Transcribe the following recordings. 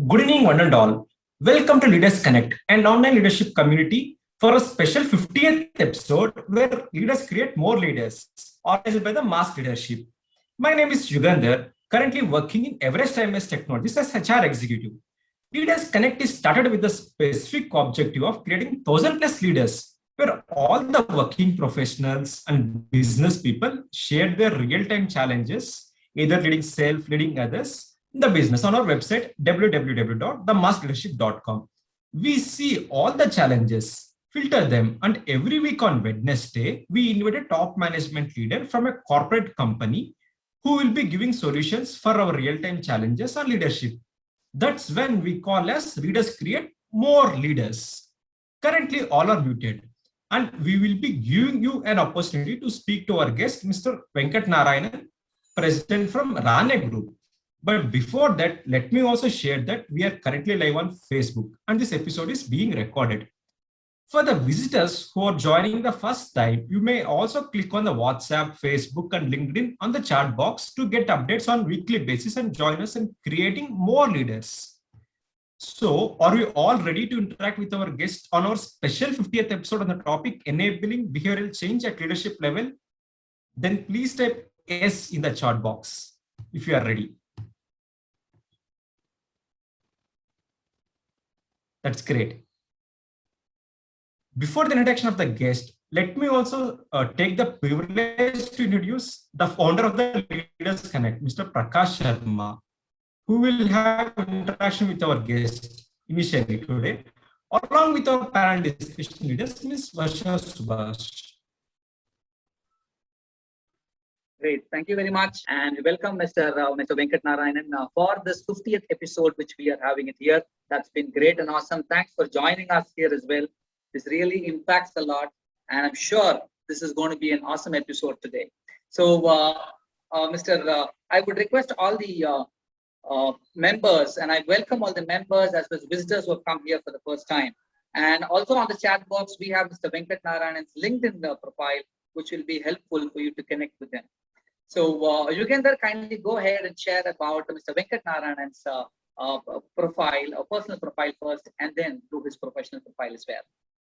Good evening, one and all. Welcome to Leaders Connect, an online leadership community for a special 50th episode where leaders create more leaders, organized by the Mass Leadership. My name is Yugandhar, currently working in Everest IMS Technologies as HR executive. Leaders Connect is started with the specific objective of creating 1,000 plus leaders, where all the working professionals and business people share their real-time challenges, either leading self, leading others, in the business on our website, www.themassleadership.com. We see all the challenges, filter them, and every week on Wednesday, we invite a top management leader from a corporate company who will be giving solutions for our real-time challenges on leadership. That's when we call as Leaders Create More Leaders. Currently, all are muted. And we will be giving you an opportunity to speak to our guest, Mr. Venkat Narayanan, President from Rane Group. But before that, let me also share that we are currently live on Facebook and this episode is being recorded. For the visitors who are joining the first time, you may also click on the WhatsApp, Facebook, and LinkedIn on the chat box to get updates on weekly basis and join us in creating more leaders. So, are we all ready to interact with our guest on our special 50th episode on the topic enabling behavioral change at leadership level? Then please type yes in the chat box if you are ready. That's great. Before the introduction of the guest, let me also take the privilege to introduce the founder of the Leaders Connect, Mr. Prakash Sharma, who will have interaction with our guest initially today, along with our panel discussion leaders, Ms. Varsha Subhash. Great. Thank you very much. And welcome, Mr. Venkat Narayanan, for this 50th episode, which we are having it here. That's been great and awesome. Thanks for joining us here as well. This really impacts a lot. And I'm sure this is going to be an awesome episode today. So, I would request all the members, and I welcome all the members as well as visitors who have come here for the first time. And also on the chat box, we have Mr. Venkat Narayanan's LinkedIn profile, which will be helpful for you to connect with him. So you can kindly go ahead and share about Mr. Venkat Narayanan's profile, or personal profile first, and then do his professional profile as well.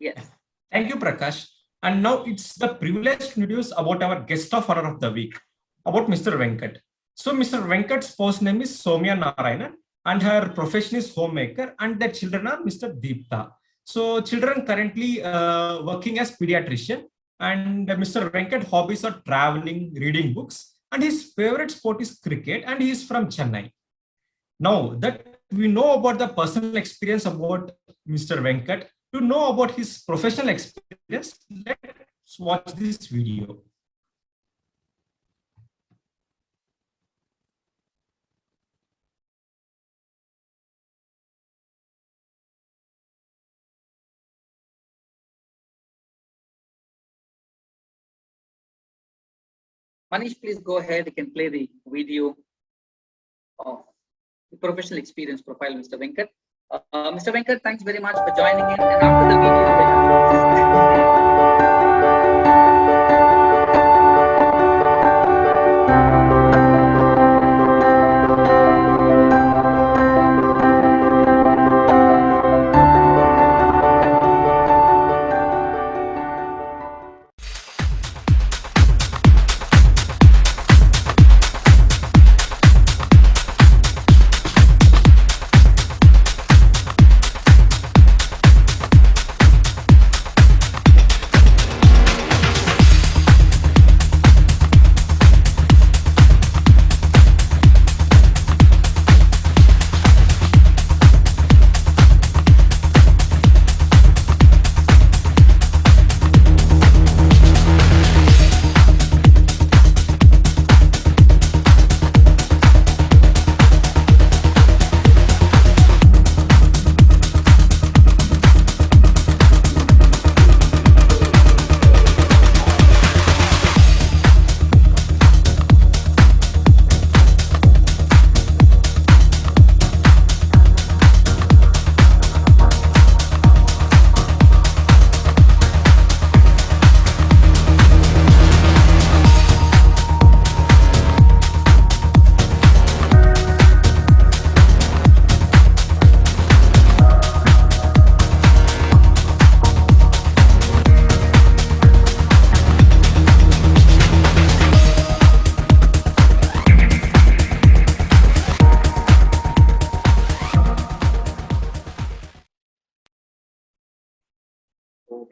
Yes. Thank you, Prakash. And now it's the privilege to introduce about our guest of honor of the week, about Mr. Venkat. So Mr. Venkat's post name is Soumya Narayanan, and her profession is homemaker, and their children are Mr. Deepta. So children currently working as pediatrician. And Mr. Venkat hobbies are traveling, reading books, and his favorite sport is cricket, and he is from Chennai. Now that we know about the personal experience about Mr. Venkat, to know about his professional experience, let's watch this video. Manish, please go ahead. You can play the video of the professional experience profile, Mr. Venkat. Mr. Venkat, thanks very much for joining in. And after the video,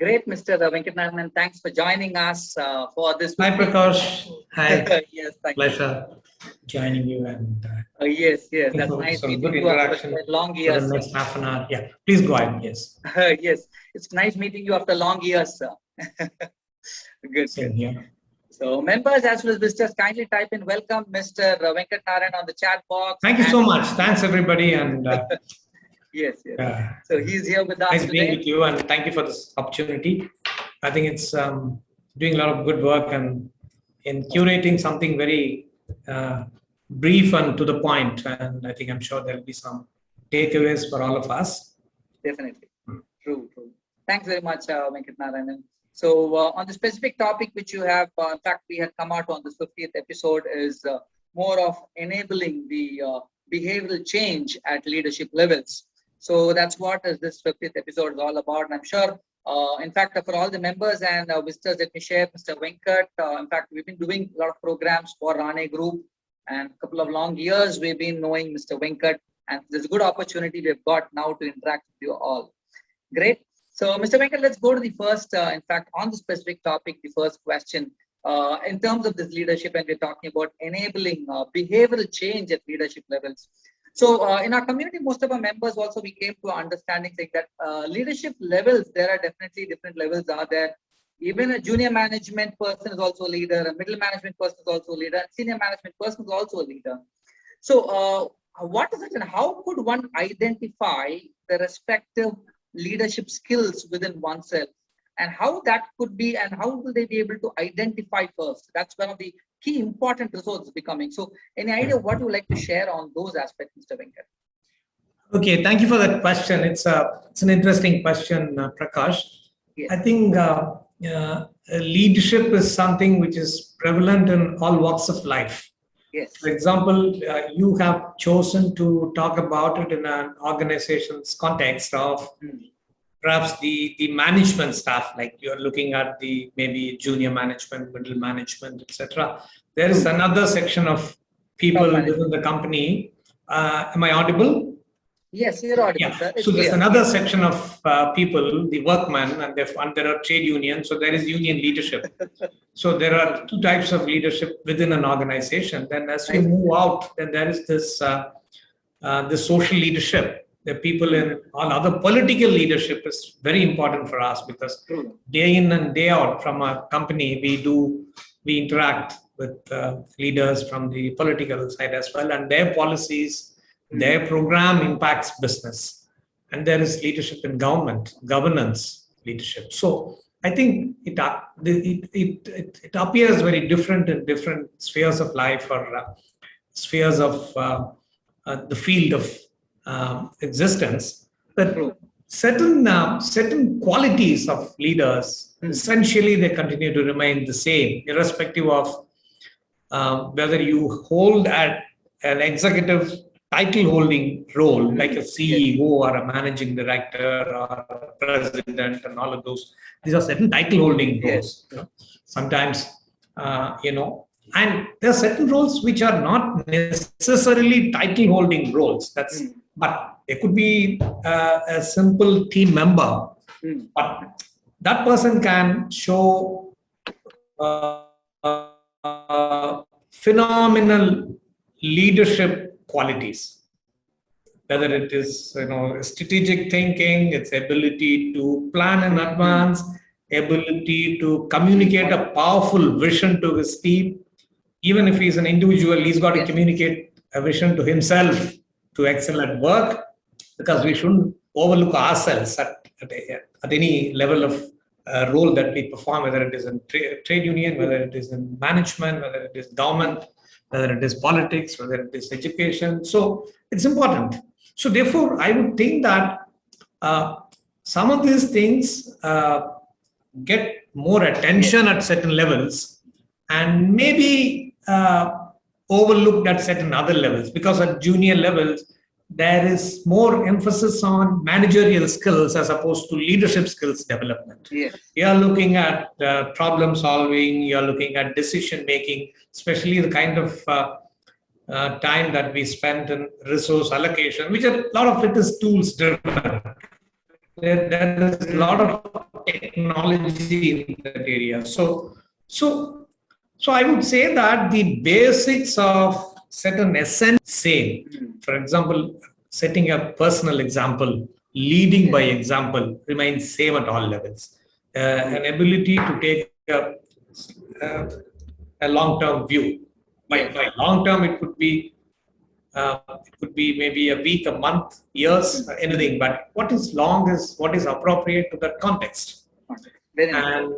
Great, Mr. Venkatnarayanan. Thanks for joining us for this. Hi, Prakash. Hi. Yes, thank Pleasure joining you and yes, that's nice some meeting good you after interaction long for years. the next half an hour. Yeah, please go ahead. Yes. Yes, it's nice meeting you after long years, sir. Good. Same here. So, members as well as visitors, kindly type in welcome Mr. Venkatnarayanan on the chat box. Thank you so much. Thanks, everybody. And yes. So, he's here with us nice today. being with you. And thank you for this opportunity. I think it's doing a lot of good work and in curating something very brief and to the point. And I think I'm sure there'll be some takeaways for all of us. Definitely. True. Thanks very much, Venkatnarayanan. So on the specific topic which you have, in fact, we had come out on this 50th episode is more of enabling the behavioral change at leadership levels. So that's what this 50th episode is all about. And I'm sure, in fact, for all the members and visitors, let me share Mr. Venkat. In fact, we've been doing a lot of programs for Rane Group, and a couple of long years we've been knowing Mr. Venkat. And there's a good opportunity we've got now to interact with you all. Great. So, Mr. Venkat, let's go to the first, in fact, on the specific topic, the first question. In terms of this leadership, and we're talking about enabling behavioral change at leadership levels. So, in our community, most of our members also, we came to an understanding saying that leadership levels, there are definitely different levels are there. Even a junior management person is also a leader, a middle management person is also a leader, and senior management person is also a leader. So, what is it and how could one identify the respective leadership skills within oneself and how that could be and how will they be able to identify first? That's one of the key important resources becoming. So any idea what you would like to share on those aspects, Mr. Venkat? Okay, thank you for that question. It's an interesting question, Prakash. Yes. I think leadership is something which is prevalent in all walks of life. Yes. For example, you have chosen to talk about it in an organization's context of perhaps the management staff, like you're looking at the maybe junior management, middle management, etc. There is another section of people within the company. Am I audible? Yes, you're audible, sir. So there's another section of people, the workmen, and there are trade unions. So there is union leadership. So there are two types of leadership within an organization. Then as you move out, then there is this social leadership. The people in all other political leadership is very important for us because day in and day out from a company, we interact with leaders from the political side as well, and their policies, their program impacts business. And there is leadership in governance leadership. So I think it appears very different in different spheres of life or spheres of the field of existence. But certain qualities of leaders, essentially they continue to remain the same, irrespective of whether you hold at an executive title holding role like a CEO or a managing director or a president and all of those. These are certain title holding roles. Sometimes, and there are certain roles which are not necessarily title holding roles. But it could be a simple team member. But that person can show phenomenal leadership qualities, whether it is strategic thinking, its ability to plan in advance, ability to communicate a powerful vision to his team. Even if he's an individual, he's got to communicate a vision to himself to excel at work, because we shouldn't overlook ourselves at any level of role that we perform, whether it is in trade union, whether it is in management, whether it is government, whether it is politics, whether it is education. So it's important. So therefore, I would think that some of these things get more attention at certain levels and maybe overlooked at certain other levels, because at junior levels, there is more emphasis on managerial skills as opposed to leadership skills development. Yes. You are looking at problem solving, you are looking at decision making, especially the kind of time that we spend in resource allocation, which a lot of it is tools driven. There is a lot of technology in that area. So I would say that the basics of certain essence same. For example, setting a personal example, leading by example remains same at all levels. An ability to take uh, a long-term view. By long-term, it could be maybe a week, a month, years, anything. But what is long is what is appropriate to that context. Very nice.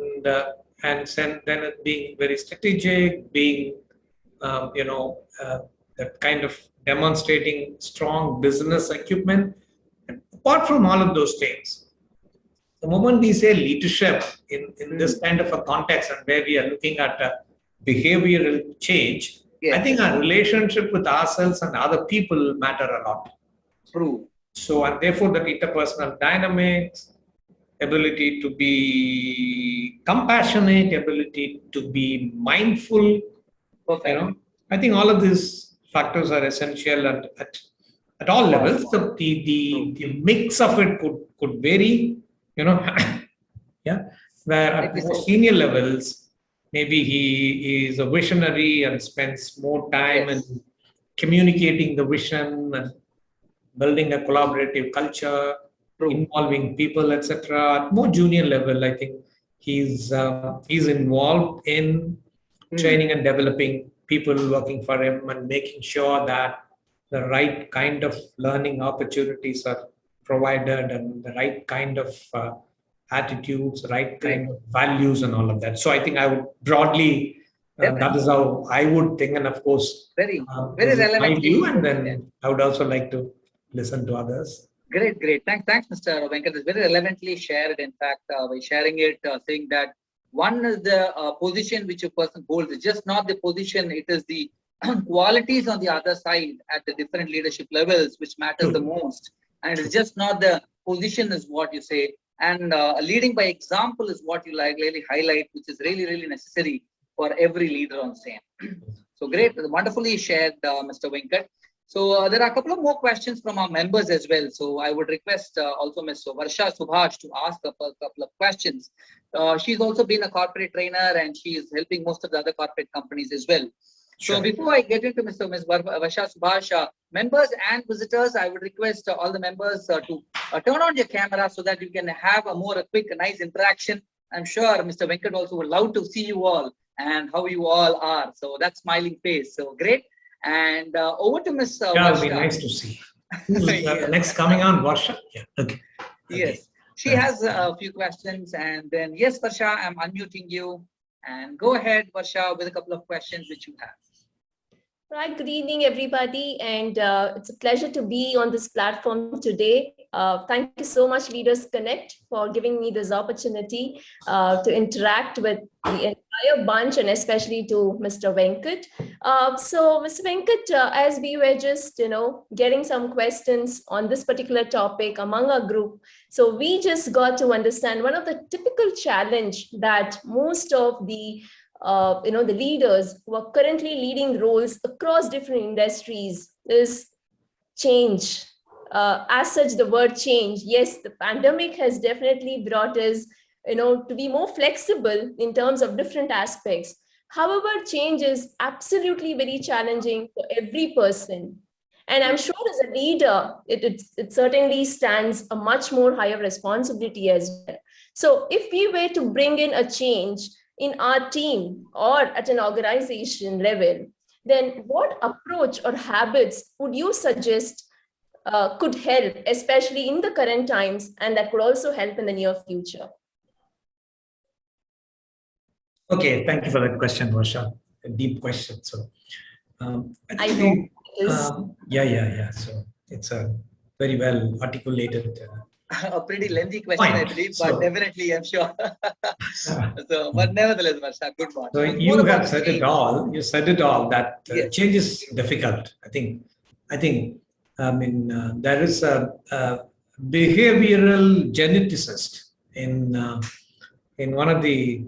And then it being very strategic, being that kind of demonstrating strong business acumen. And apart from all of those things, the moment we say leadership in this kind of a context and where we are looking at a behavioral change, I think our relationship with ourselves and other people matter a lot. True. So, and therefore, the interpersonal dynamics, ability to be compassionate, ability to be mindful. Perfect. I think all of these factors are essential at all levels. The mix of it could vary. Where at more senior levels, maybe he is a visionary and spends more time in communicating the vision and building a collaborative culture, involving people, etc. At more junior level, I think he's involved in training and developing people working for him and making sure that the right kind of learning opportunities are provided and the right kind of attitudes, right kind of values and all of that. So I think I would broadly, that is how I would think. And of course, very relevant. My view, and then I would also like to listen to others. Great. Thanks, Mr. Venkat. It's very relevantly shared. In fact, by sharing it, saying that one is the position which a person holds. It's just not the position, it is the qualities on the other side at the different leadership levels which matters the most. And it's just not the position is what you say. And leading by example is what you really highlight, which is really necessary for every leader on same. So great, wonderfully shared, Mr. Venkat. So there are a couple of more questions from our members as well. So I would request also Ms. Varsha Subhash to ask a couple of questions. She's also been a corporate trainer and she is helping most of the other corporate companies as well. Sure. So before I get into Ms. Varsha Subhash, members and visitors, I would request all the members to turn on your camera so that you can have a quick, nice interaction. I'm sure Mr. Venkat also would love to see you all and how you all are. So that smiling face. So great. And over to Ms. Varsha. It'll be nice to see. Who's next coming on, Varsha? Yeah. Okay. Yes. She has a few questions. And then, yes, Varsha, I'm unmuting you. And go ahead, Varsha, with a couple of questions which you have. Right, good evening, everybody, and it's a pleasure to be on this platform today. Thank you so much, Leaders Connect, for giving me this opportunity to interact with the entire bunch and especially to Mr. Venkat. So, Mr. Venkat, as we were just, getting some questions on this particular topic among our group, so we just got to understand one of the typical challenge that most of the the leaders who are currently leading roles across different industries is change. As such, the word change, yes, the pandemic has definitely brought us, to be more flexible in terms of different aspects. However, change is absolutely very challenging for every person. And I'm sure as a leader, it certainly stands a much more higher responsibility as well. So if we were to bring in a change in our team or at an organization level, then what approach or habits would you suggest could help, especially in the current times, and that could also help in the near future? Okay, thank you for that question, Varsha. A deep question. So, I know it is. Yeah. So it's a very well articulated. A pretty lengthy question, I believe, but definitely, I'm sure. But nevertheless, Varsha, good one. So you have said it all. You said it all. That change is difficult. I think. There is a behavioral geneticist in one of the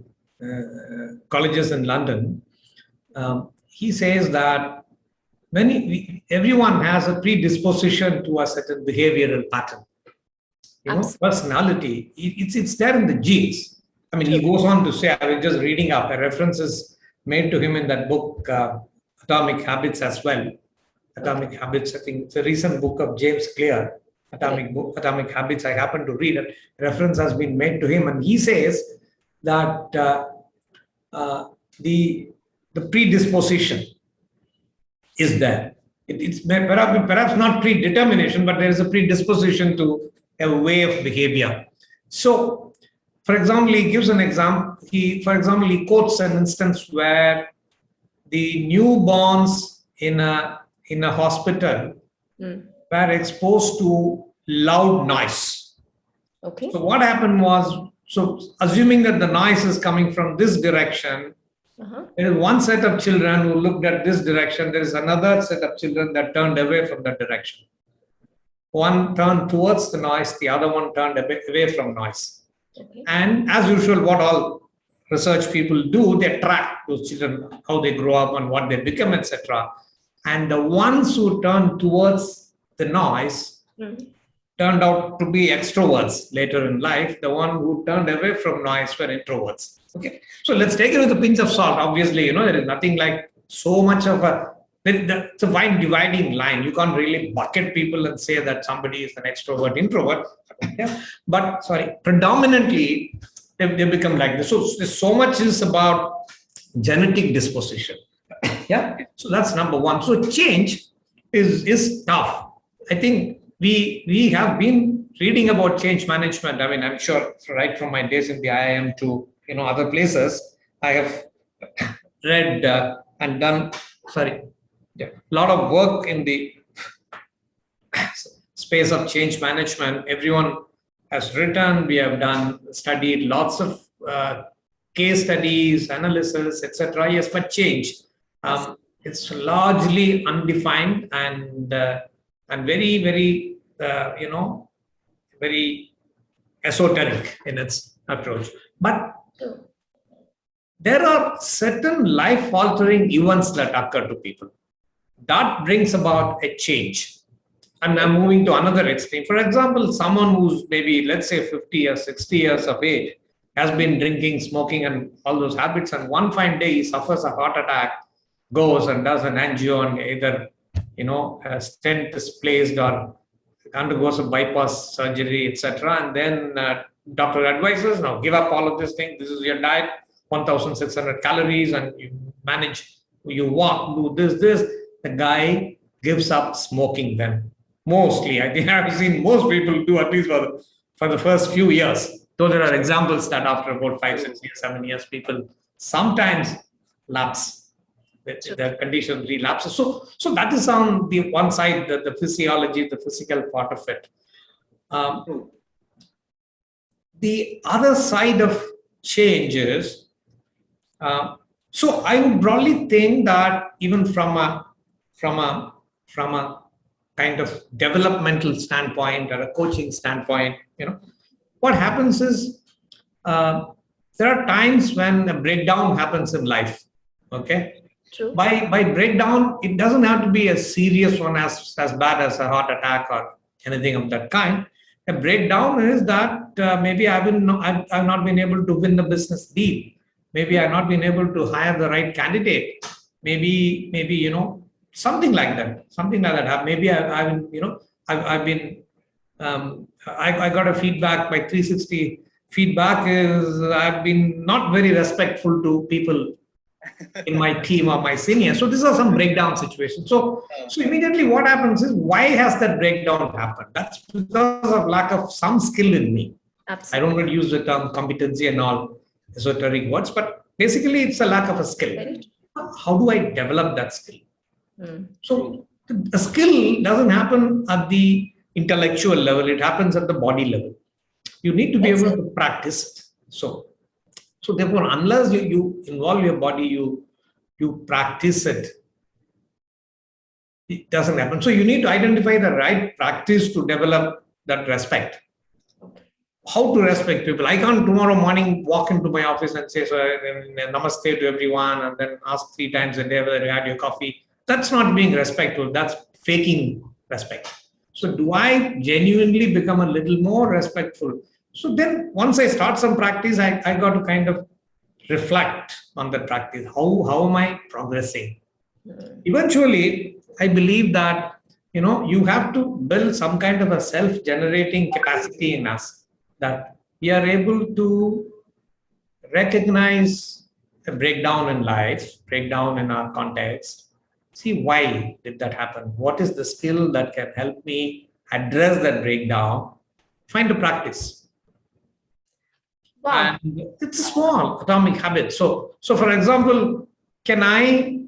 colleges in London. He says that everyone has a predisposition to a certain behavioral pattern. personality. It's there in the genes. I mean, he goes on to say, I was just reading up a references made to him in that book, Atomic Habits as well. Atomic Habits, I think it's a recent book of James Clear, Atomic Habits. I happen to read it. Reference has been made to him, and he says that the predisposition is there. It's perhaps not predetermination, but there is a predisposition to a way of behavior. So, for example, he gives an example. He quotes an instance where the newborns in a hospital were exposed to loud noise. Okay. So what happened was, assuming that the noise is coming from this direction, there is one set of children who looked at this direction. There is another set of children that turned away from that direction. One turned towards the noise, the other one turned away from noise. Okay. And as usual, what all research people do, they track those children, how they grow up and what they become, etc. And the ones who turned towards the noise turned out to be extroverts later in life. The one who turned away from noise were introverts. Okay, so let's take it with a pinch of salt. Obviously, there is nothing like so much of it's a fine dividing line. You can't really bucket people and say that somebody is an extrovert, introvert. But predominantly they become like this. So much is about genetic disposition. So that's number one. So change is tough. I think we have been reading about change management. I mean, I'm sure right from my days in the IIM to other places, I have read and done a lot of work in the space of change management. Everyone has written, we have studied lots of case studies, analysis, etc. Yes, but change, it's largely undefined and very, very, very esoteric in its approach. But there are certain life-altering events that occur to people that brings about a change. And I'm moving to another extreme. For example, someone who's maybe, let's say, 50 or 60 years of age, has been drinking, smoking, and all those habits, and one fine day he suffers a heart attack, goes and does an angio, and either a stent is placed or undergoes a bypass surgery, etc. And then doctor advises, now give up all of this thing. This is your diet, 1,600 calories, and you manage, you walk, do this. The guy gives up smoking then. Mostly, I think I've seen most people do, at least for the first few years. Though there are examples that after about 5, 6 years, 7 years, people sometimes lapse. Their condition relapses. So that is on the one side, the physiology, the physical part of it. The other side of change is, so I would broadly think that even from a kind of developmental standpoint or a coaching standpoint, what happens is there are times when a breakdown happens in life. Okay. True. By breakdown, it doesn't have to be a serious one as bad as a heart attack or anything of that kind. A breakdown is that maybe I've not been able to win the business deal. Maybe I've not been able to hire the right candidate. Maybe something like that. Maybe I got a feedback by 360. Feedback is I've been not very respectful to people in my team or my seniors. So these are some breakdown situations. So immediately what happens is, why has that breakdown happened? That's because of lack of some skill in me. Absolutely. I don't want to use the term competency and all esoteric words, but basically it's a lack of a skill. How do I develop that skill? So the skill doesn't happen at the intellectual level, it happens at the body level. You need to be able to practice it. So therefore, unless you involve your body, you practice it, it doesn't happen. So you need to identify the right practice to develop that respect. How to respect people. I can't tomorrow morning walk into my office and say, namaste to everyone, and then ask 3 times a day whether you had your coffee. That's not being respectful. That's faking respect. So do I genuinely become a little more respectful? So then once I start some practice, I got to kind of reflect on that practice. How am I progressing? Eventually, I believe that, you have to build some kind of a self-generating capacity in us, that we are able to recognize a breakdown in life, breakdown in our context, see why did that happen? What is the skill that can help me address that breakdown? Find a practice. Wow. And it's a small atomic habit. So for example, can I,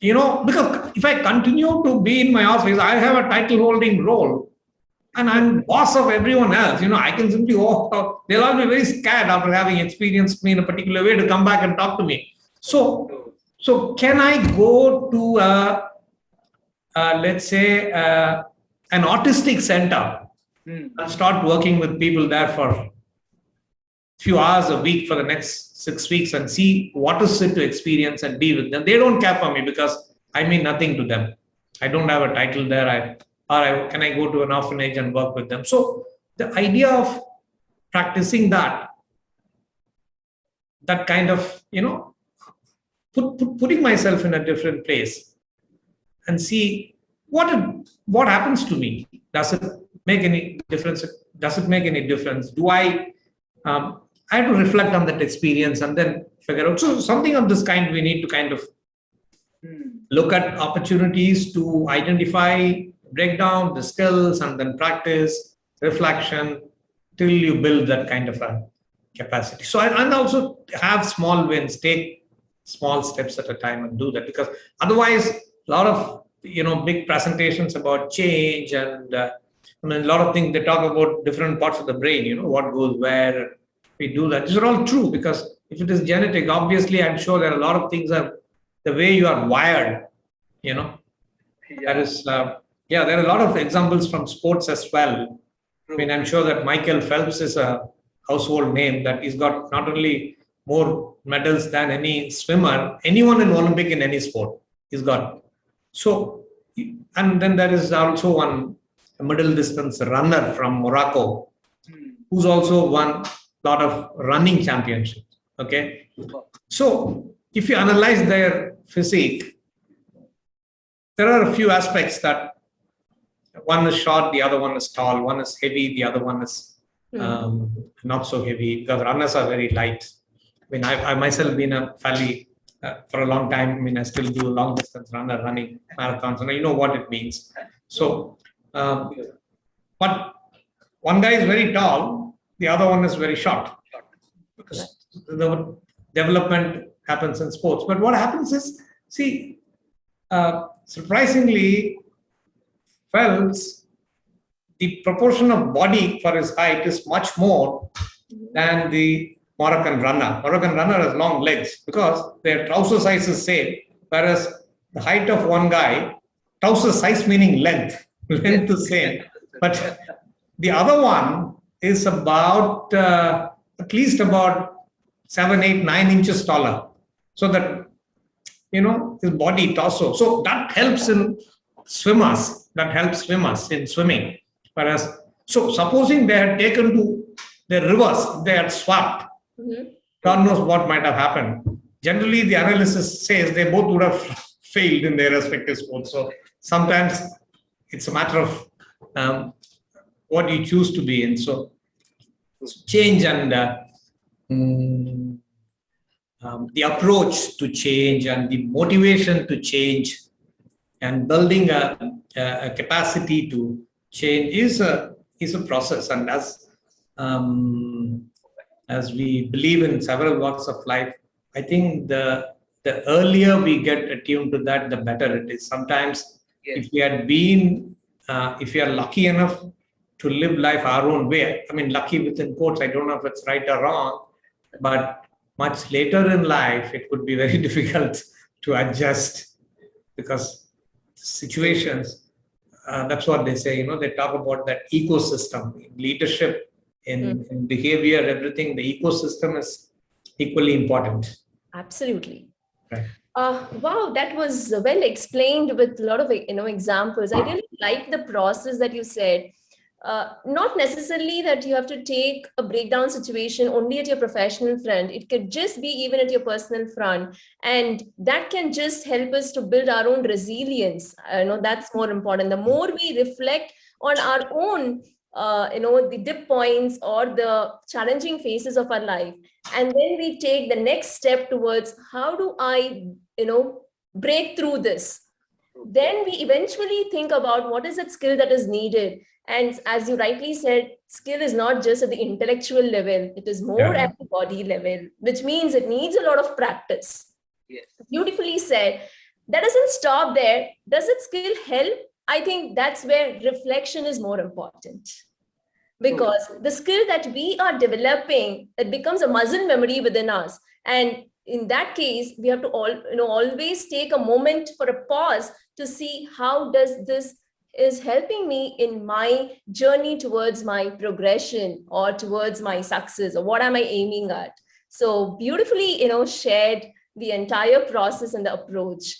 because if I continue to be in my office, I have a title holding role and I'm boss of everyone else. I can simply walk out. They'll all be very scared after having experienced me in a particular way to come back and talk to me. So can I go to, let's say, an autistic center and start working with people there for few hours a week for the next 6 weeks and see what is it to experience and be with them? They don't care for me because I mean nothing to them. I don't have a title there. Can I go to an orphanage and work with them? So the idea of practicing that kind of, putting myself in a different place and see what happens to me. Does it make any difference? Does it make any difference? Do I have to reflect on that experience and then figure out. So something of this kind, we need to kind of look at opportunities to identify, break down the skills and then practice, reflection, till you build that kind of a capacity. So and also have small wins, take small steps at a time and do that, because otherwise a lot of big presentations about change and a lot of things, they talk about different parts of the brain, what goes where. We do that. These are all true, because if it is genetic, obviously I'm sure there are a lot of things are the way you are wired, There is there are a lot of examples from sports as well. I mean, I'm sure that Michael Phelps is a household name, that he's got not only more medals than any swimmer, anyone in Olympic in any sport he's got. So, and then there is also a middle distance runner from Morocco who's also won a lot of running championships. Okay. So if you analyze their physique, there are a few aspects that one is short, the other one is tall, one is heavy, the other one is not so heavy, because runners are very light. I mean, I myself been a fairly, for a long time, I mean, I still do long distance running marathons, and I know what it means. So, but one guy is very tall, the other one is very short, because the development happens in sports. But what happens is, see, surprisingly, Phelps, the proportion of body for his height is much more than the Moroccan runner. Moroccan runner has long legs because their trouser size is same, whereas the height of one guy, trouser size meaning length is same, but the other one is about at least about 7, 8, 9 inches taller. So that, his body, torso. So that helps in swimmers. That helps swimmers in swimming. Whereas, so supposing they had taken to the rivers, they had swapped, God knows what might have happened. Generally, the analysis says they both would have failed in their respective sports. So sometimes it's a matter of what you choose to be in. So change and the approach to change and the motivation to change and building a capacity to change is a process. And as we believe in several walks of life, I think the earlier we get attuned to that, the better it is. Sometimes if we had been, if we are lucky enough to live life our own way, I mean, lucky within quotes, I don't know if it's right or wrong, but much later in life, it would be very difficult to adjust, because situations, that's what they say, they talk about that ecosystem, leadership, in behavior, everything, the ecosystem is equally important. Absolutely. Right. Wow, that was well explained with a lot of examples. I really like the process that you said. Not necessarily that you have to take a breakdown situation only at your professional front. It could just be even at your personal front, and that can just help us to build our own resilience. That's more important. The more we reflect on our own, the dip points or the challenging phases of our life, and then we take the next step towards how do I break through this, then we eventually think about what is that skill that is needed. And as you rightly said, skill is not just at the intellectual level, it is more at the body level, which means it needs a lot of practice. Yes. Beautifully said. That doesn't stop there. Does it skill help? I think that's where reflection is more important, because the skill that we are developing, that becomes a muscle memory within us. And in that case, we have to always take a moment for a pause to see how does this is helping me in my journey towards my progression or towards my success, or what am I aiming at. So beautifully shared the entire process and the approach.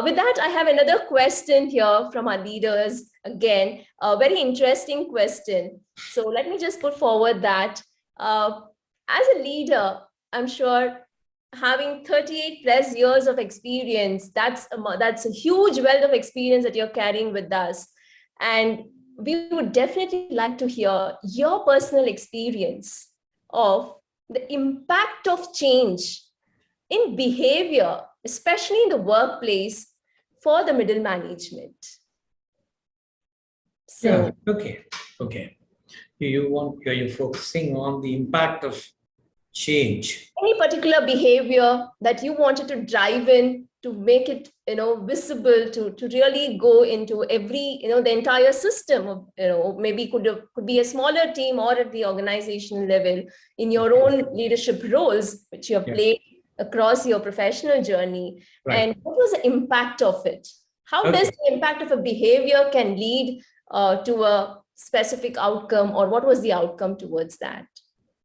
With that, I have another question here from our leaders. Again, a very interesting question. So let me just put forward that as a leader, I'm sure having 38 plus years of experience, that's a huge wealth of experience that you're carrying with us. And we would definitely like to hear your personal experience of the impact of change in behavior, especially in the workplace, for the middle management. So, Okay. You're focusing on the impact of change. Any particular behavior that you wanted to drive in to make it, visible, to really go into every, the entire system of, maybe could be a smaller team or at the organizational level in your own leadership roles, which you have played across your professional journey. Right. And what was the impact of it? How does the impact of a behavior can lead to a specific outcome, or what was the outcome towards that?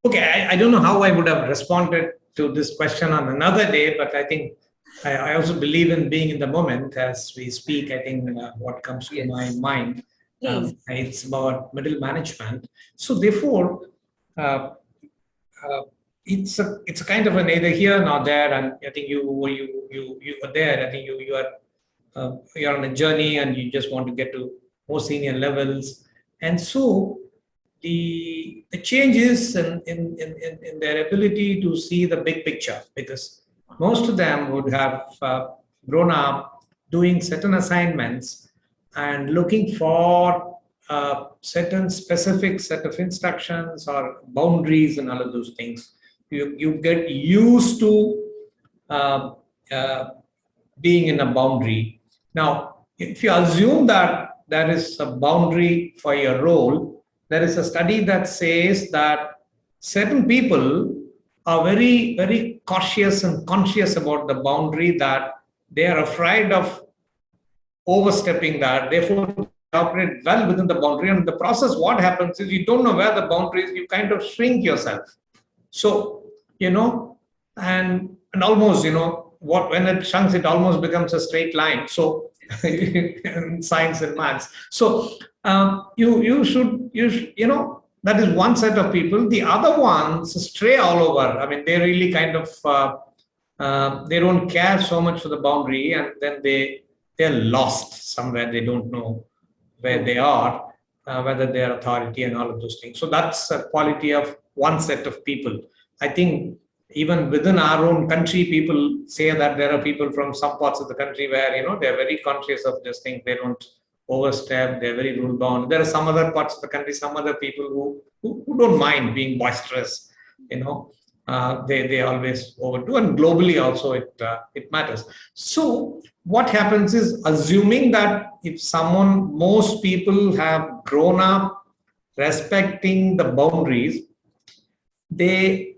Okay, I don't know how I would have responded to this question on another day, but I think I also believe in being in the moment as we speak. I think what comes to my mind, it's about middle management. So therefore, it's a kind of an either here nor there. And I think you are there. I think you're on a journey and you just want to get to more senior levels. And so the changes in their ability to see the big picture, because most of them would have grown up doing certain assignments and looking for certain specific set of instructions or boundaries and all of those things. You get used to being in a boundary. Now, if you assume that there is a boundary for your role, there is a study that says that certain people are very, very cautious and conscious about the boundary, that they are afraid of overstepping that. Therefore, they operate well within the boundary. And the process, what happens is you don't know where the boundary is, you kind of shrink yourself. So, and almost, when it shrinks, it almost becomes a straight line. So, in science and maths. So, you should, that is one set of people. The other ones stray all over. I mean, they really kind of, they don't care so much for the boundary, and then they're lost somewhere. They don't know where they are, whether they're authority and all of those things. So that's a quality of one set of people. I think even within our own country, people say that there are people from some parts of the country where, they're very conscious of this thing. They don't overstep. They're very rule bound. There are some other parts of the country, some other people who don't mind being boisterous. They always overdo, and globally also it matters. So what happens is, assuming that if most people have grown up respecting the boundaries, they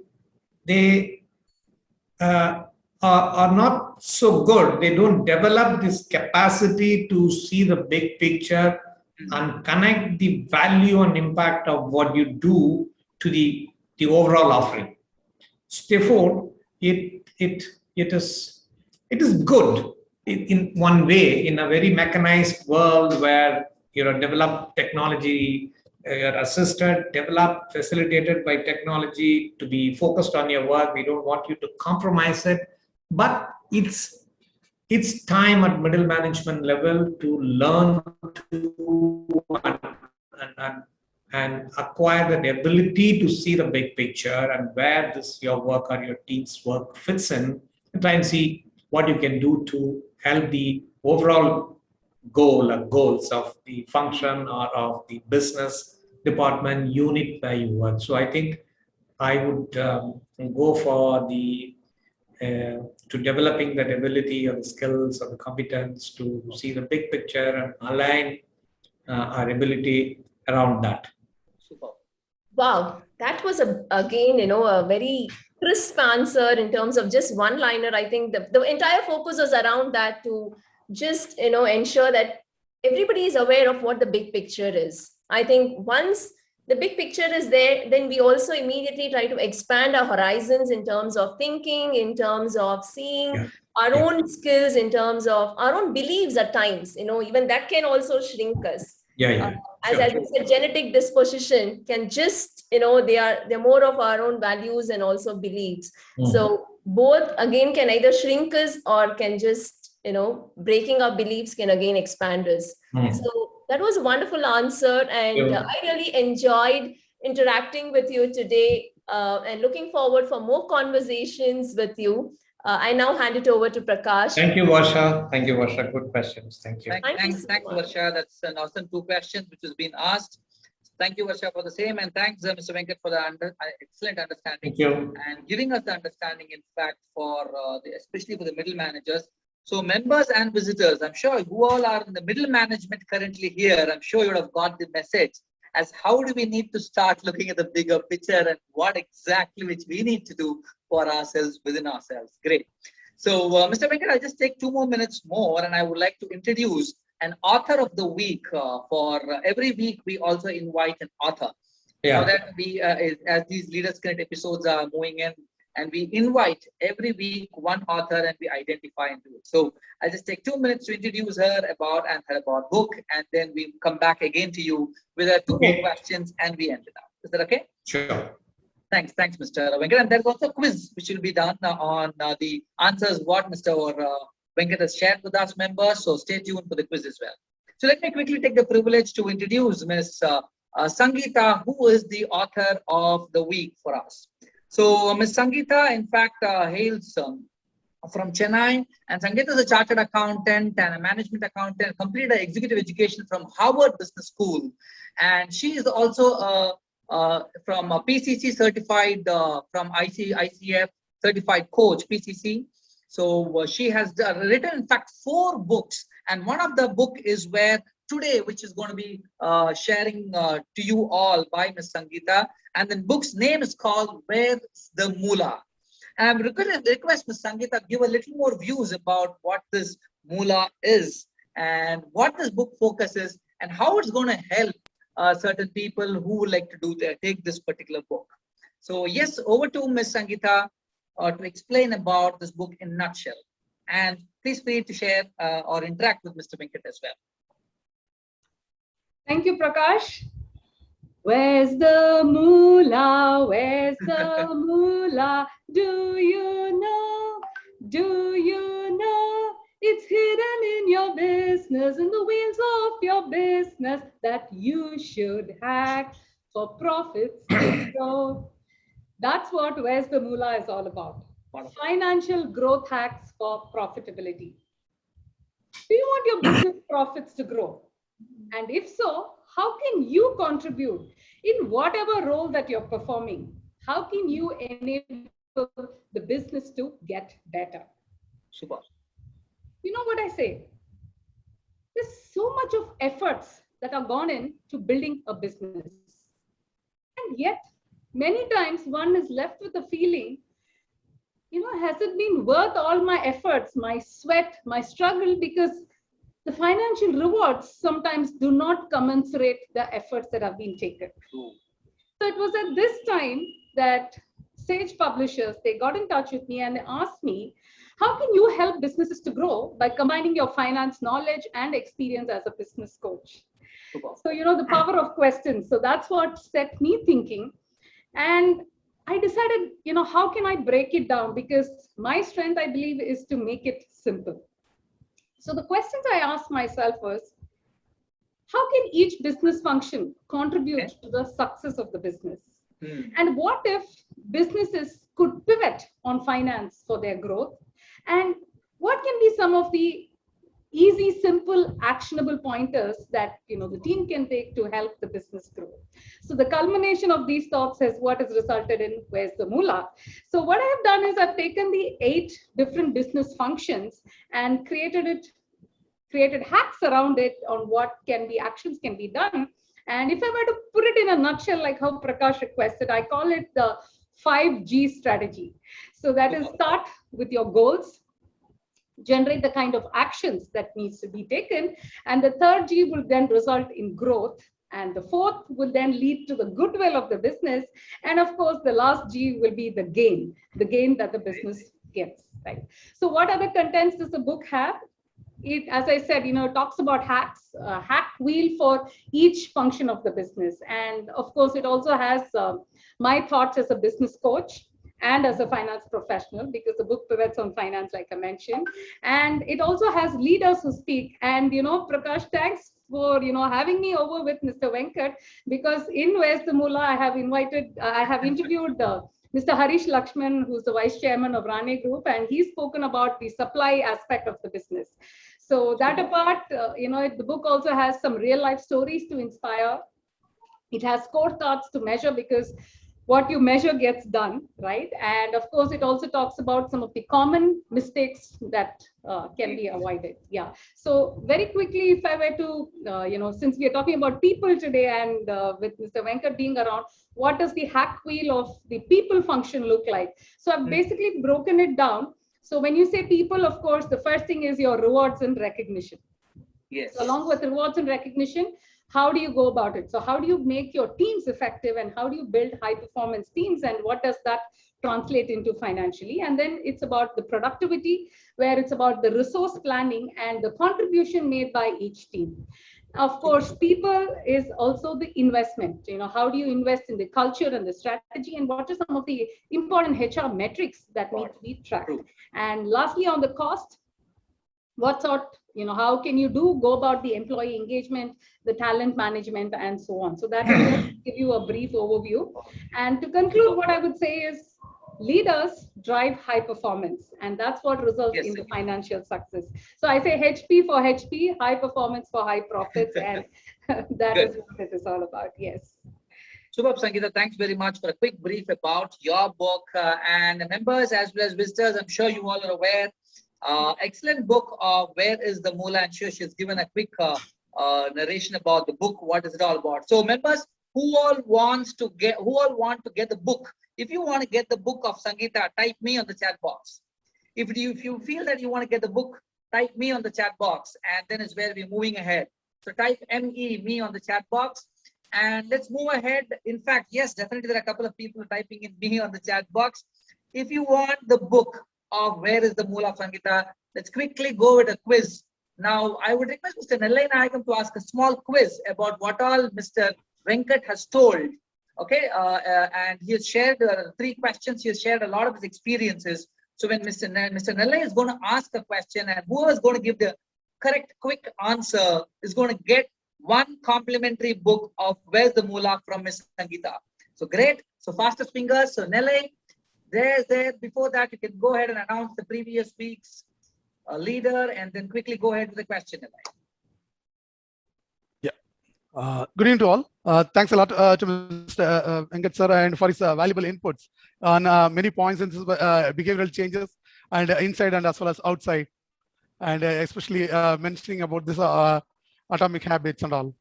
are not so good. They don't develop this capacity to see the big picture and connect the value and impact of what you do to the overall offering. So therefore, it is it is good in one way, in a very mechanized world where develop technology, you're assisted, developed, facilitated by technology to be focused on your work. We don't want you to compromise it, but it's time at middle management level to learn to and acquire that ability to see the big picture and where your work or your team's work fits in, and try and see what you can do to help the overall goal or goals of the function or of the business department unit where you work. So I think I would go for the to developing that ability or the skills or the competence to see the big picture and align our ability around that. Super. Wow, that was again, a very crisp answer in terms of just one liner. I think the entire focus was around that to just, ensure that everybody is aware of what the big picture is. I think once the big picture is there, then we also immediately try to expand our horizons in terms of thinking, in terms of seeing our own skills, in terms of our own beliefs at times, even that can also shrink us. As I said, genetic disposition can just, they're more of our own values and also beliefs. So both again can either shrink us or can just, breaking our beliefs can again expand us. So that was a wonderful answer. And I really enjoyed interacting with you today and looking forward for more conversations with you. I now hand it over to Prakash. Thank you, Varsha. Thank you, Varsha. Good questions. Thank you. Thanks, Varsha. That's an awesome 2 questions which has been asked. Thank you, Varsha, for the same. And thanks, Mr. Venkat, for the excellent understanding. Thank you. And giving us the understanding, in fact, for especially for the middle managers. So members and visitors, I'm sure who all are in the middle management currently here, I'm sure you would have got the message as how do we need to start looking at the bigger picture and what exactly which we need to do for ourselves within ourselves. Great. So Mr. Venkat, I'll just take 2 more minutes more and I would like to introduce an author of the week. For every week, we also invite an author. Now that we, as these Leaders Connect episodes are moving in, and we invite every week one author and we identify and do it. So I'll just take 2 minutes to introduce her about book, and then we come back again to you with 2 more questions and we end it up. Is that okay? Sure. Thanks, Mr. Venkat. And there's also a quiz which will be done on the answers what Mr. Venkat has shared with us members. So stay tuned for the quiz as well. So let me quickly take the privilege to introduce Ms. Sangeeta, who is the author of the week for us. So Ms. Sangeeta, in fact, hails from Chennai, and Sangeeta is a chartered accountant and a management accountant, completed her executive education from Harvard Business School. And she is also from PCC certified, from ICF certified coach, PCC. So she has written, in fact, 4 books. And one of the book is where today, which is going to be sharing to you all by Ms. Sangeeta. And the book's name is called Where's the Moolah? And I'm request Ms. Sangeeta give a little more views about what this Moolah is and what this book focuses and how it's going to help certain people who would like to take this particular book. So yes, over to Ms. Sangeeta to explain about this book in a nutshell. And please feel free to share or interact with Mr. Venkat as well. Thank you, Prakash. Where's the moolah? Where's the moolah? Do you know? Do you know? It's hidden in your business, in the wheels of your business that you should hack for profits to grow. That's what Where's the Moolah is all about. Financial growth hacks for profitability. Do you want your business profits to grow? And if so, how can you contribute in whatever role that you're performing? How can you enable the business to get better? Super. You know what I say? There's so much of efforts that are gone into building a business. And yet, many times one is left with a feeling, has it been worth all my efforts, my sweat, my struggle? Because the financial rewards sometimes do not commensurate the efforts that have been taken. True. So it was at this time that Sage Publishers, they got in touch with me and they asked me How can you help businesses to grow by combining your finance knowledge and experience as a business coach? So, the power of questions. So that's what set me thinking. And I decided, how can I break it down? Because my strength, I believe, is to make it simple. So the questions I asked myself was, how can each business function contribute to the success of the business? And what if businesses could pivot on finance for their growth? And what can be some of the easy, simple, actionable pointers that the team can take to help the business grow? So the culmination of these thoughts is what has resulted in Where's the Moolah? So what I have done is I've taken the 8 different business functions and created hacks around it on what actions can be done. And if I were to put it in a nutshell, like how Prakash requested, I call it the 5G strategy. So that is, start with your goals, generate the kind of actions that needs to be taken, and the third G will then result in growth, and the fourth will then lead to the goodwill of the business, and of course the last G will be the gain that the business gets, right? So what other contents does the book have? It, as I said, talks about hacks, hack wheel for each function of the business. And of course, it also has my thoughts as a business coach and as a finance professional, because the book pivots on finance, like I mentioned. And it also has leaders who speak. And, Prakash, thanks for, having me over with Mr. Venkat, because in Where's the Moolah, I have interviewed Mr. Harish Lakshman, who's the vice chairman of Rane Group, and he's spoken about the supply aspect of the business. So that apart, the book also has some real life stories to inspire. It has scorecards to measure, because what you measure gets done, right? And of course, it also talks about some of the common mistakes that can be avoided. Yeah. So very quickly, if I were to, since we are talking about people today, and with Mr. Venkat being around, what does the hack wheel of the people function look like? So I've basically broken it down. So when you say people, of course, the first thing is your rewards and recognition. Yes. So along with rewards and recognition, how do you go about it? So how do you make your teams effective, and how do you build high performance teams, and what does that translate into financially? And then it's about the productivity, where it's about the resource planning and the contribution made by each team. Of course, people is also the investment. How do you invest in the culture and the strategy, and what are some of the important HR metrics that need to be tracked? And lastly, on the cost, what sort, how can you go about the employee engagement, the talent management, and so on? So that will give you a brief overview. And to conclude, what I would say is, leaders drive high performance, and that's what results in the financial success. So I say HP for HP, high performance for high profits, and that is what it is all about. Yes. Superb, Sangeeta. Thanks very much for a quick brief about your book. And members as well as visitors, I'm sure you all are aware. Excellent book of Where is the Moolah? And sure, she's given a quick narration about the book. What is it all about? So members, who all want to get the book? If you want to get the book of Sangeeta, type me on the chat box. If you feel that you want to get the book, type me on the chat box, and then is where we're moving ahead. So type me on the chat box, and let's move ahead. In fact, yes, definitely there are a couple of people typing in me on the chat box. If you want the book of Where is the Moolah, Sangeeta, let's quickly go with a quiz. Now, I would request Mr. Nellai Nayakam to ask a small quiz about what all Mr. Venkat has told. Okay, and he has shared 3 questions. He has shared a lot of his experiences. So when Mr. Nellai is going to ask a question, and whoever is going to give the correct quick answer is going to get 1 complimentary book of Where's the Moolah from Ms. Sangeeta. So great. So fastest fingers. So Nellai, there. Before that, you can go ahead and announce the previous week's leader, and then quickly go ahead with the question, Nellai. Good evening to all. Thanks a lot to Mr. Venkat sir and for his valuable inputs on many points in this, behavioral changes and inside and as well as outside, and especially mentioning about this atomic habits and all.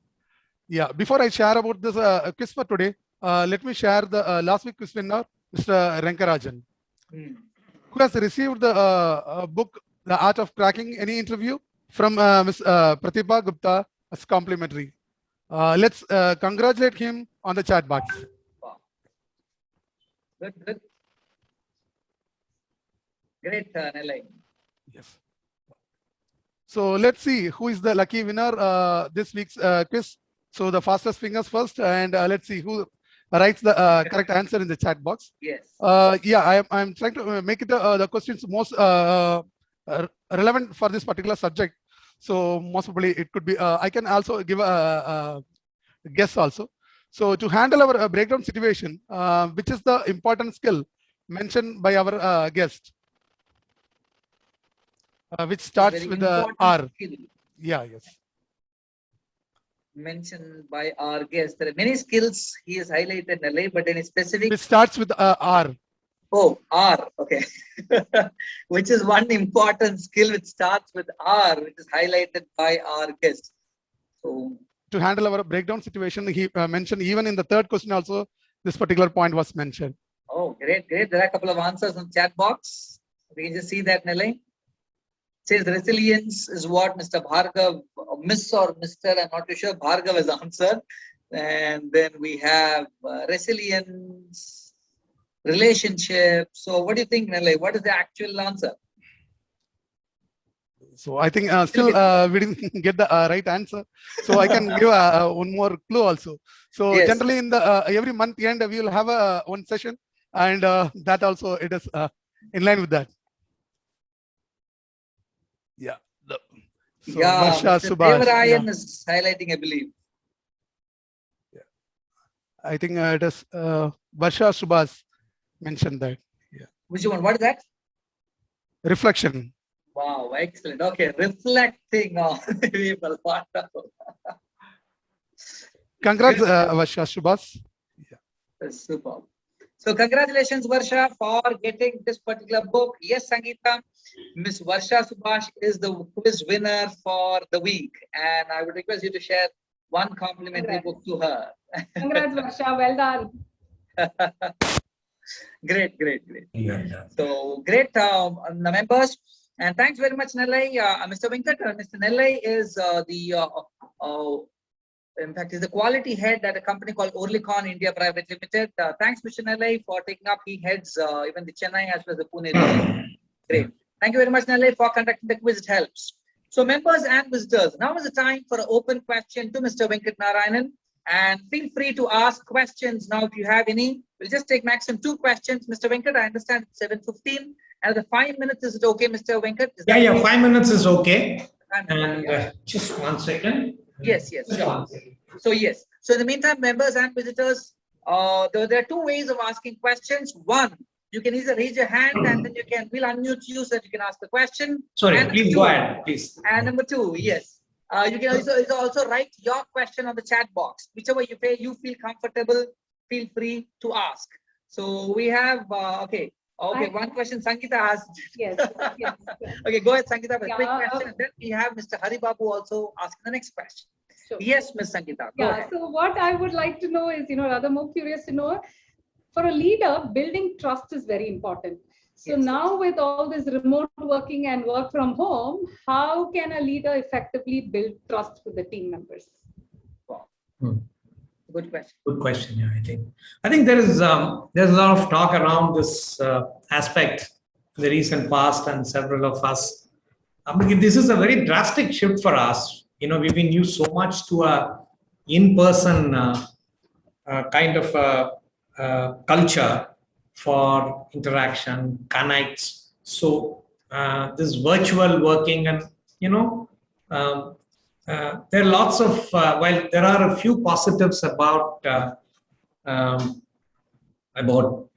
Yeah, before I share about this quiz for today, let me share the last week quiz winner, Mr. Rankarajan, who has received the book, The Art of Cracking Any Interview, from Ms. Pratibha Gupta as complimentary. Let's congratulate him on the chat box. Wow. Good. Great, Nellai. Yes. So let's see who is the lucky winner this week's quiz. So the fastest fingers first, and let's see who writes the correct answer in the chat box. Yes. Yeah, I'm trying to make it the questions most relevant for this particular subject. So most probably it could be. I can also give a guess also. So to handle our breakdown situation, which is the important skill mentioned by our guest, which starts with the R. Skill Yeah, yes. mentioned by our guest. There are many skills he has highlighted, Nalai, but any specific? It starts with R. Oh, R. Okay. Which is one important skill which starts with R, which is highlighted by our guest. So to handle our breakdown situation, he mentioned even in the third question also, this particular point was mentioned. Oh, great, great. There are a couple of answers on chat box. We can just see that, Nalai. Says resilience is what Mr. Bhargav, Miss or Mr. I'm not too sure. Bhargav has answered. And then we have resilience, relationship. So what do you think, Nalai? What is the actual answer? So I think still we didn't get the right answer. So I can give one more clue also. So Yes. generally in the every month end we will have one session, and that also it is in line with that. Yeah. So Yeah, Varsha Mr. Subhash. Devarayan Yeah. is highlighting, I believe. I think it is Varsha Subhash mentioned that. Yeah. Which one? What is that? Reflection. Wow, excellent. Okay, reflecting on people. Wonderful. Congrats, Varsha Subhash. That's super. So congratulations, Varsha, for getting this particular book. Yes, Sangeeta, Miss Varsha Subhash is the quiz winner for the week. And I would request you to share one complimentary book to her. Congrats, Varsha. Well done. Great, great, great. Yeah. So great, the members. And thanks very much, Nellai. Mr. Venkat, Mr. Nellai is in fact, is the quality head at a company called Orlicon India Private Limited. Thanks, Mr. Nellai, for taking up. He heads even the Chennai as well as the Pune region. Great. Thank you very much, Nellai, for conducting the quiz. It helps. So members and visitors, now is the time for an open question to Mr. Venkat Narayanan. And feel free to ask questions now if you have any. We'll just take maximum 2 questions. Mr. Venkat, I understand it's 7:15. And the 5 minutes, is it okay, Mr. Venkat? Yeah, 5 minutes is okay. 5 minutes, yeah. And just 1 second. Yes, sure. So yes. So in the meantime, members and visitors, there are 2 ways of asking questions. One, you can either raise your hand and then we'll unmute you so that you can ask the question. Sorry, and please go ahead, please. And number 2, yes. You can also write your question on the chat box. Whichever you feel comfortable, feel free to ask. So we have, okay, one question Sangeeta asked. Yes. Okay, go ahead, Sangeeta, with a quick Yeah, question. And then we have Mr. Hari Babu also asking the next question. Sure. Yes, Ms. Sangeeta. Go ahead. So what I would like to know is, rather more curious to know, for a leader, building trust is very important. So now with all this remote working and work from home, how can a leader effectively build trust with the team members? Wow. Hmm. Good question. Good question. Yeah, I think there's a lot of talk around this aspect in the recent past, and several of us. This is a very drastic shift for us. We've been used so much to a in-person kind of culture for interaction, connects. So this virtual working, and there are lots of, while there are a few positives about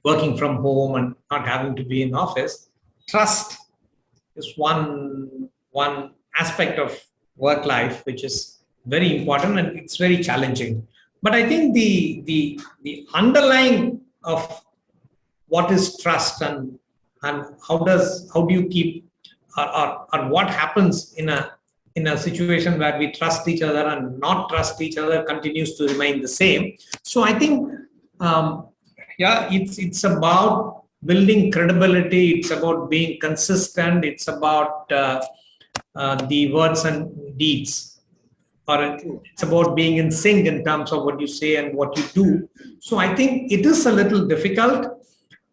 working from home and not having to be in office, trust is one aspect of work life which is very important, and it's very challenging. But I think the underlying of what is trust and how do you keep or what happens in a situation where we trust each other and not trust each other continues to remain the same. So I think it's about building credibility, it's about being consistent, it's about the words and deeds, or it's about being in sync in terms of what you say and what you do. So I think it is a little difficult,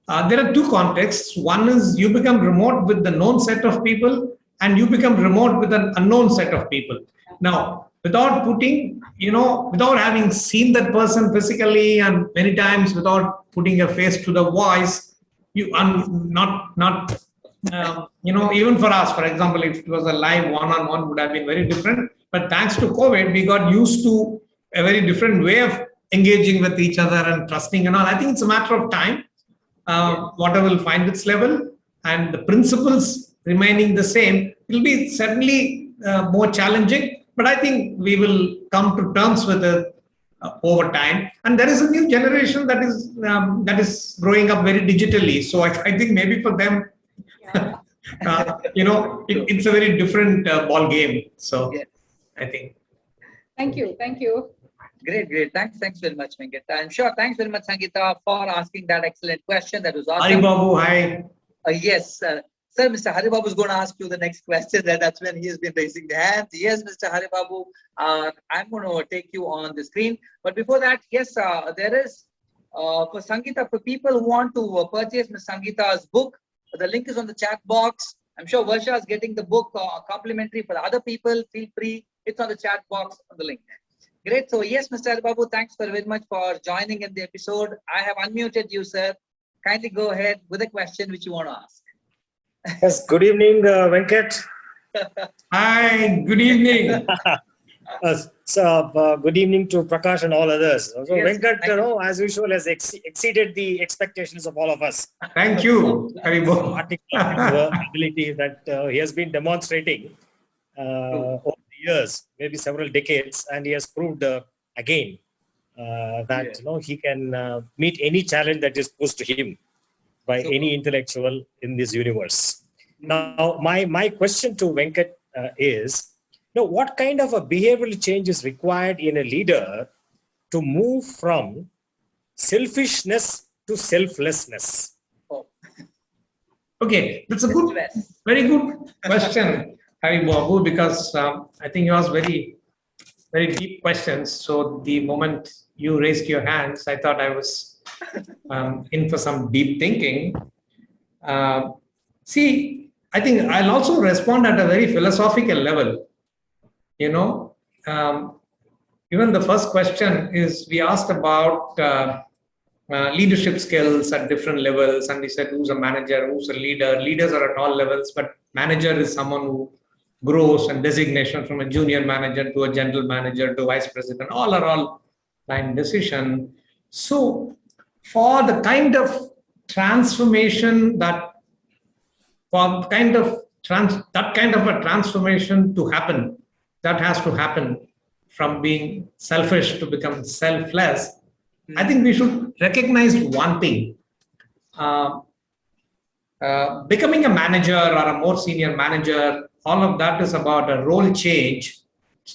there are two contexts. One is you become remote with the known set of people, and you become remote with an unknown set of people. Now, without putting, without having seen that person physically and many times without putting a face to the voice, even for us, for example, if it was a live one-on-one, would have been very different. But thanks to COVID, we got used to a very different way of engaging with each other and trusting and all. I think it's a matter of time. Whatever will find its level, and the principles remaining the same, will be certainly more challenging. But I think we will come to terms with it over time. And there is a new generation that is growing up very digitally. So I think maybe for them, it's a very different ball game. So I think. Thank you. Thank you. Great. Thanks very much, Venkat. I'm sure. Thanks very much, Sangeeta, for asking that excellent question. That was awesome. Hari Babu, hi. Yes, sir, Mr. Hari Babu is going to ask you the next question. That's when he has been raising the hand. Yes, Mr. Hari Babu, I'm going to take you on the screen. But before that, yes, there is, for Sangeeta, for people who want to purchase Ms. Sangeeta's book, the link is on the chat box. I'm sure Varsha is getting the book complimentary for other people. Feel free. It's on the chat box on the link. Great. So yes, Mr. Hari Babu, thanks very much for joining in the episode. I have unmuted you, sir. Kindly go ahead with a question which you want to ask. Yes, good evening, Venkat. Hi, good evening. Good evening to Prakash and all others. So Yes, Venkat, as usual, has exceeded the expectations of all of us. Thank you, Hari Babu. Articulate ability that he has been demonstrating over the years, maybe several decades, and he has proved again that he can meet any challenge that is posed to him by any intellectual in this universe. Now, my question to Venkat is, what kind of a behavioral change is required in a leader to move from selfishness to selflessness? Okay, that's a very good question, Hari Babu, because I think you asked very, very deep questions. So the moment you raised your hands, I thought I was in for some deep thinking. See, I think I'll also respond at a very philosophical level. Even the first question is, we asked about leadership skills at different levels, and we said who's a manager, who's a leader. Leaders are at all levels, but manager is someone who grows, and designation from a junior manager to a general manager to vice president, all line decision. So for the kind of transformation that a transformation to happen, that has to happen from being selfish to become selfless. I think we should recognize one thing. Becoming a manager or a more senior manager, all of that is about a role change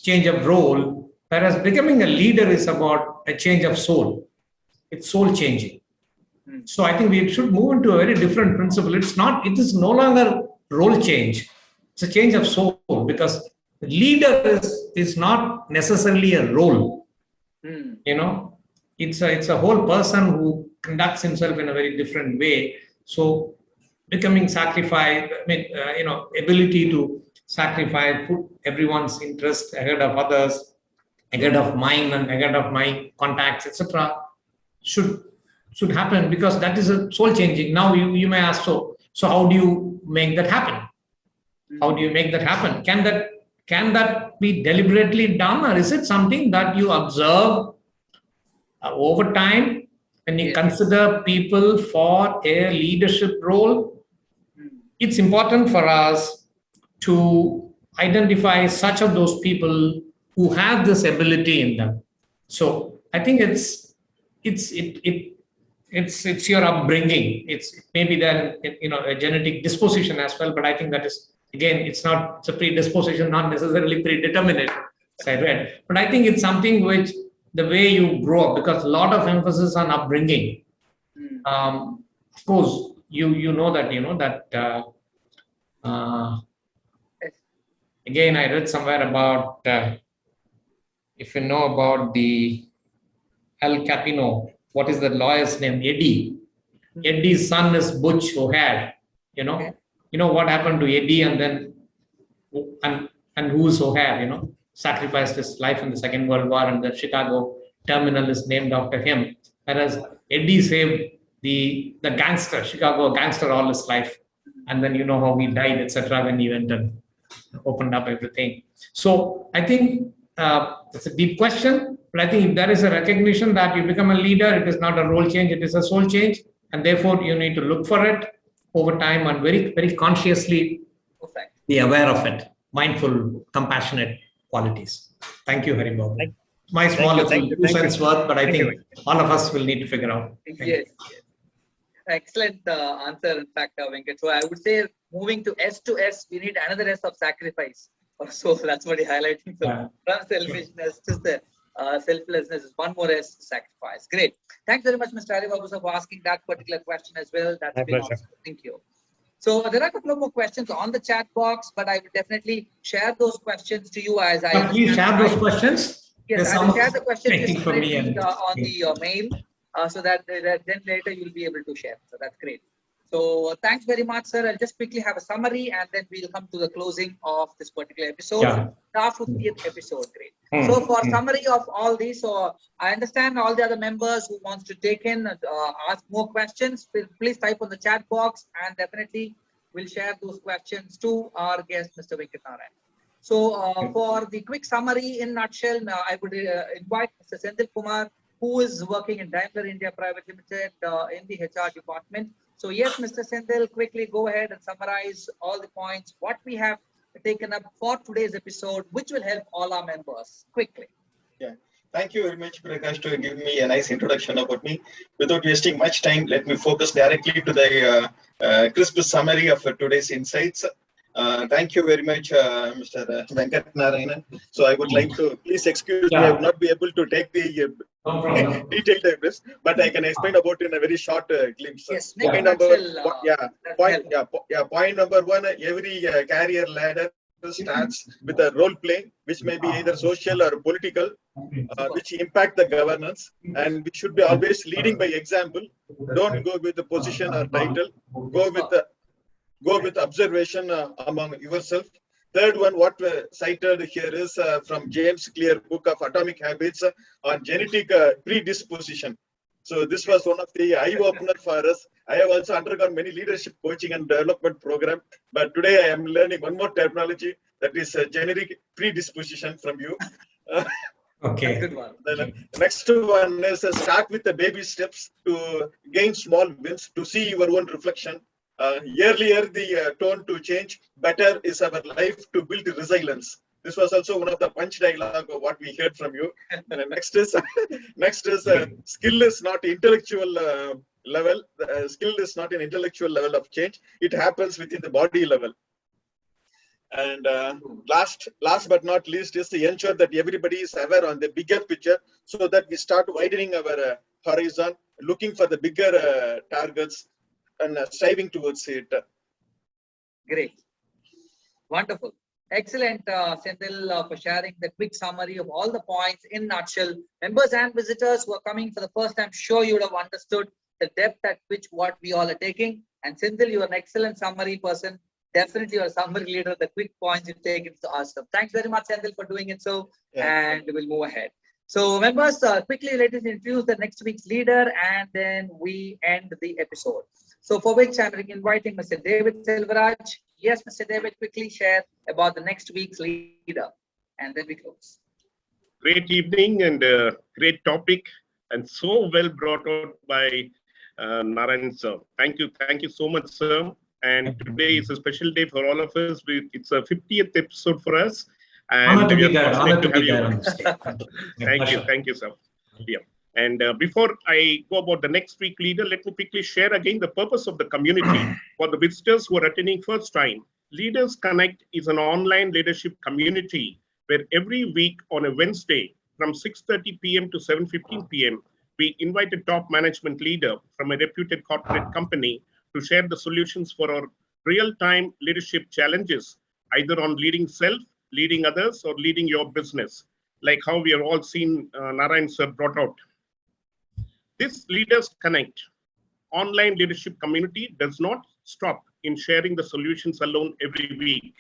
of role, whereas becoming a leader is about a change of soul. It's soul changing. So I think we should move into a very different principle. It is no longer role change. It's a change of soul, because the leader is not necessarily a role. It's a whole person who conducts himself in a very different way. So becoming sacrifice, ability to sacrifice, put everyone's interest ahead of others, ahead of mine and ahead of my contacts, etc., should happen, because that is a soul changing. Now you may ask, so how do you make that happen? How do you make that happen? Can that be deliberately done, or is it something that you observe over time when you consider people for a leadership role? It's important for us to identify such of those people who have this ability in them. So I think it's your upbringing. It's maybe there, a genetic disposition as well. But I think that is, again, it's a predisposition, not necessarily predeterminate, as I read. But I think it's something which the way you grow up, because a lot of emphasis on upbringing. Of course, you know that again, I read somewhere about if you know about the El Capino, what is the lawyer's name? Eddie. Eddie's son is Butch O'Hare. You know what happened to Eddie, and then and who's O'Hare? Sacrificed his life in the Second World War, and the Chicago terminal is named after him. Whereas Eddie saved the gangster, Chicago gangster, all his life, and then how he died, etc. When he went and opened up everything. So I think it's a deep question, but I think if there is a recognition that you become a leader, it is not a role change, it is a soul change, and therefore you need to look for it over time and very, very consciously be aware of it, mindful, compassionate qualities. Thank you, Haribabu. My small 2 cents worth, but I think all of us will need to figure out. Yes. Excellent answer, in fact, Venkat. So I would say moving to S, we need another S of sacrifice. So that's what he's highlighting. So from selfishness to the selflessness is one more S, sacrifice. Great. Thanks very much, Mr. Haribabu, for asking that particular question as well. That's been awesome. Thank you. So there are a couple of more questions on the chat box, but I will definitely share those questions to you as I. Please share those questions. Yes, I will share the questions on the mail, so that then later you'll be able to share. So that's great. So thanks very much, sir. I'll just quickly have a summary, and then we'll come to the closing of this particular episode. Our 50th episode, great. So for summary of all these, so I understand all the other members who wants to take in, ask more questions, please type on the chat box, and definitely we'll share those questions to our guest, Mr. Venkat Narayan. So for the quick summary in nutshell, I would invite Mr. Senthil Kumar, who is working in Daimler India Private Limited in the HR department. So yes, Mr. Senthil, quickly go ahead and summarize all the points, what we have taken up for today's episode, which will help all our members quickly. Yeah. Thank you very much, Prakash, to give me a nice introduction about me. Without wasting much time, let me focus directly to the crisp summary of today's insights. Thank you very much, Mr. Venkat Narayanan. So I would like to, please excuse me, I will not be able to take the detailed address, but I can explain about it in a very short glimpse. Yes, point number one, every career ladder starts with a role play, which may be either social or political, which impact the governance, and we should be always leading by example. Don't go with the position or title, go with observation among yourself. Third one, what cited here is from James Clear book of Atomic Habits on genetic predisposition. So this was one of the eye-opener for us. I have also undergone many leadership coaching and development program, but today I am learning one more terminology, that is generic predisposition from you. Okay. Good one. The next one is start with the baby steps to gain small wins, to see your own reflection. Earlier, the tone to change, better is our life to build resilience. This was also one of the punch dialogue of what we heard from you. And next is skill is not intellectual level. Skill is not an intellectual level of change. It happens within the body level. And last but not least is to ensure that everybody is aware on the bigger picture, so that we start widening our horizon, looking for the bigger targets and striving towards it. Great. Wonderful. Excellent, Senthil, for sharing the quick summary of all the points in nutshell. Members and visitors who are coming for the first time, sure you would have understood the depth at which what we all are taking. And Senthil, you are an excellent summary person. Definitely you're a summary leader. The quick points you've taken is awesome. Thanks very much, Senthil, for doing it so. And we'll move ahead. So members, quickly let us introduce the next week's leader, and then we end the episode. So for which I'm inviting Mr. David Selvaraj. Yes, Mr. David, quickly share about the next week's leader, and then we close. Great evening and great topic, and so well brought out by Narayan sir. Thank you so much, sir. And today is a special day for all of us. It's a 50th episode for us. And Honor to be there. Thank you, sir. Yeah. And before I go about the next week leader, let me quickly share again the purpose of the community. For the visitors who are attending first time, Leaders Connect is an online leadership community where every week on a Wednesday from 6:30 p.m. to 7:15 p.m., we invite a top management leader from a reputed corporate company to share the solutions for our real-time leadership challenges, either on leading self, leading others, or leading your business, like how we have all seen Narayan sir brought out. This Leaders Connect online leadership community does not stop in sharing the solutions alone every week,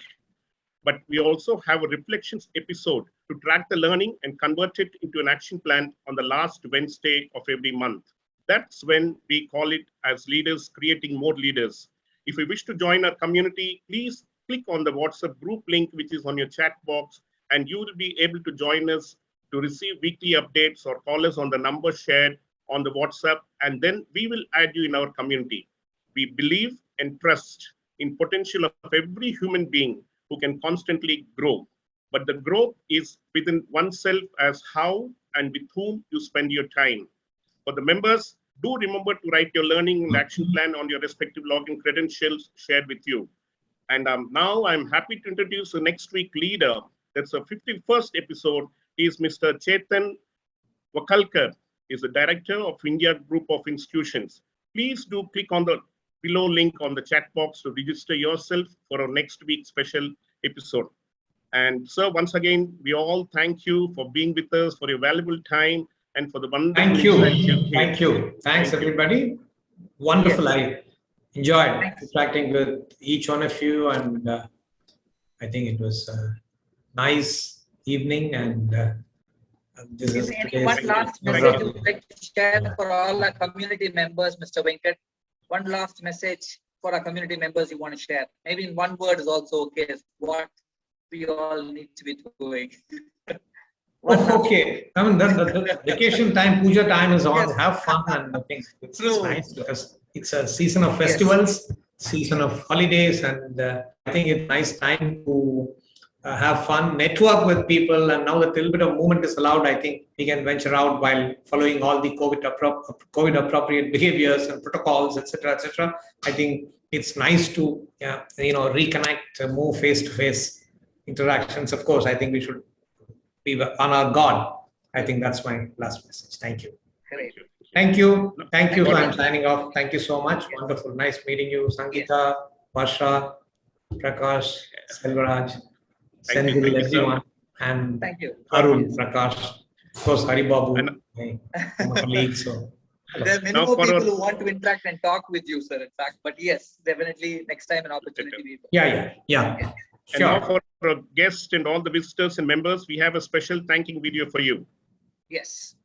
but we also have a reflections episode to track the learning and convert it into an action plan on the last Wednesday of every month. That's when we call it as leaders creating more leaders. If you wish to join our community, please click on the WhatsApp group link, which is on your chat box, and you will be able to join us to receive weekly updates or call us on the number shared on the WhatsApp, and then we will add you in our community. We believe and trust in potential of every human being who can constantly grow. But the growth is within oneself as how and with whom you spend your time. For the members, do remember to write your learning and action plan on your respective login credentials shared with you. And now I'm happy to introduce the next week leader. That's the 51st episode. He is Mr. Chetan Vakalkar. He is the director of India Group of Institutions. Please do click on the below link on the chat box to register yourself for our next week's special episode. And sir, once again, we all thank you for being with us, for your valuable time, and for the wonderful Thank you. insights you gave. Thank you. Thanks, everybody. Wonderful. Yes. I enjoyed Thanks. interacting with each one of you, and I think it was a nice evening. And this is One last message you would like to share for all our community members, Mr. Venkat? One last message for our community members you want to share? Maybe in one word is also okay. What we all need to be doing. Okay. I mean, the vacation time, puja time is on. Yes. Have fun, and I think it's True. nice because it's a season of festivals, season of holidays, and I think it's a nice time to have fun, network with people. And now that a little bit of movement is allowed, I think we can venture out while following all the COVID appropriate behaviors and protocols, etc., etc. I think it's nice to reconnect, move face to face interactions. Of course, I think we should be on our guard. I think that's my last message. Thank you. Great. Thank you. Thank you. I'm signing off. Thank you so much. Wonderful. Nice meeting you, Sangeeta, Varsha, Prakash, Selvaraj, Thank you. Senthil, Thank you, sir. everyone, and Thank you. Arun, Prakash, of course, Haribabu, my colleague. So, There are many Now more for people our- who want to interact and talk with you, sir, in fact. But yes, definitely next time an opportunity. we will. yeah. And now Sure. for our guests and all the visitors and members, we have a special thanking video for you. Yes.